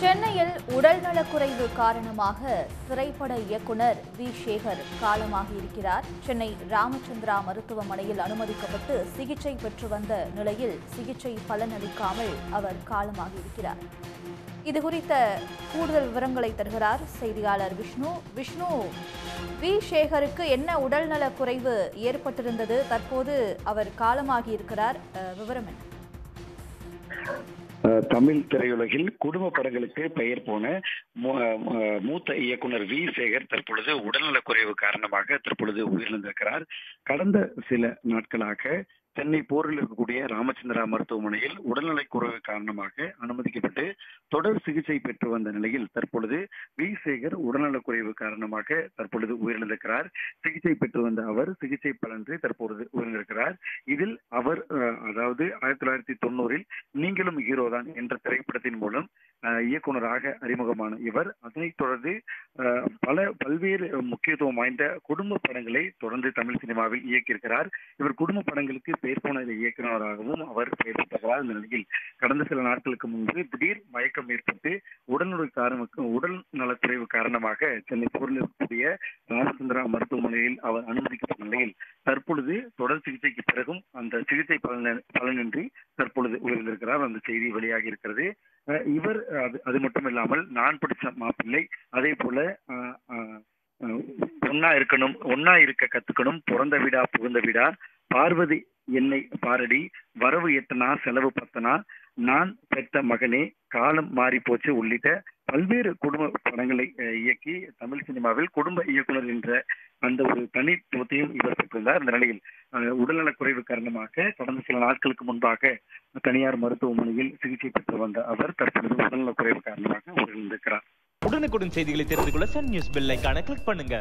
சென்னையில் உடல்நலக்குறைவு காரணமாக திரைப்பட இயக்குனர் வி சேகர் காலமாகியிருக்கிறார். சென்னை ராமச்சந்திரா மருத்துவமனையில் அனுமதிக்கப்பட்டு சிகிச்சை பெற்று வந்த நிலையில் சிகிச்சை பலனளிக்காமல் அவர் காலமாகியிருக்கிறார். இதுகுறித்த கூடுதல் விவரங்களை தருகிறார் செய்தியாளர் விஷ்ணு. விஷ்ணு, வி சேகருக்கு என்ன உடல்நலக் குறைவு ஏற்பட்டிருந்தது? தற்போது அவர் காலமாகியிருக்கிறார், விவரம் என்ன? தமிழ் திரையுலகில் குடும்ப படங்களுக்கு பெயர் போன மூத்த இயக்குனர் வி சேகர் தற்பொழுது உடல்நலக்குறைவு காரணமாக தற்பொழுது உயிரிழந்திருக்கிறார். கடந்த சில நாட்களாக சென்னை போரில் இருக்கக்கூடிய ராமச்சந்திரா மருத்துவமனையில் உடல்நலக்குறைவு காரணமாக அனுமதிக்கப்பட்டு தொடர் சிகிச்சை பெற்று வந்த நிலையில் தற்பொழுது வி சேகர் உடல்நலக்குறைவு காரணமாக தற்பொழுது உயிரிழந்திருக்கிறார். சிகிச்சை பெற்று வந்த அவர் சிகிச்சை பலனின்றி தற்பொழுது உயிரிழந்திருக்கிறார். இதில் அவர் அதாவது 1990 நீங்களும் ஹீரோ தான் என்ற திரைப்படத்தின் மூலம் இயக்குனராக அறிமுகமான இவர் அதனைத் தொடர்ந்து பல்வேறு முக்கியத்துவம் வாய்ந்த குடும்ப படங்களை தொடர்ந்து தமிழ் சினிமாவில் இயக்கியிருக்கிறார். இவர் குடும்ப படங்களுக்கு பெயர் போன இயக்குநராகவும் அவர் பெயர் பெற்றிருக்கிறார். இந்த நிலையில் கடந்த சில நாட்களுக்கு முன்பு திடீர் மயக்கம் ஏற்பட்டு உடல் நலக்குறைவு காரணமாக சென்னை போரில் இருக்கக்கூடிய ராமச்சந்திரா மருத்துவமனையில் அவர் அனுமதிக்கப்பட்ட நிலையில் தற்பொழுது தொடர் சிகிச்சைக்கு பிறகும் அந்த சிகிச்சை பலனின்றி தற்பொழுது உயிரிழந்திருக்கிறார். அந்த செய்தி வெளியாகி இருக்கிறது. இவர் அது மட்டும் இல்லாமல் நான் படிச்ச மாப்பிள்ளை, அதே போல ஒன்னா இருக்க கத்துக்கணும், பிறந்த வீடா புகுந்த வீடா, பார்வதி என்னை பாரடி, வரவு எட்டனா செலவு பத்தனா, நான் பெற்ற மகனே, காலம் மாறி போச்சு உள்ளிட்ட பல்வேறு குடும்ப படங்களை இயக்கி தமிழ் சினிமாவில் குடும்ப இயக்குனர் என்ற அந்த ஒரு தனித்துவத்தையும் இவர் பெற்றிருந்தார். இந்த நிலையில் உடல்நலக்குறைவு காரணமாக கடந்த சில நாட்களுக்கு முன்பாக தனியார் மருத்துவமனையில் சிகிச்சை பெற்று வந்த அவர் தற்பொழுது உடல்நலக்குறைவு காரணமாக உயிரிழந்திருக்கிறார். உடனுக்குடன் செய்திகளை தெரிந்து கொள்ள சன் நியூஸ் பெல் ஐகானை கிளிக் பண்ணுங்க.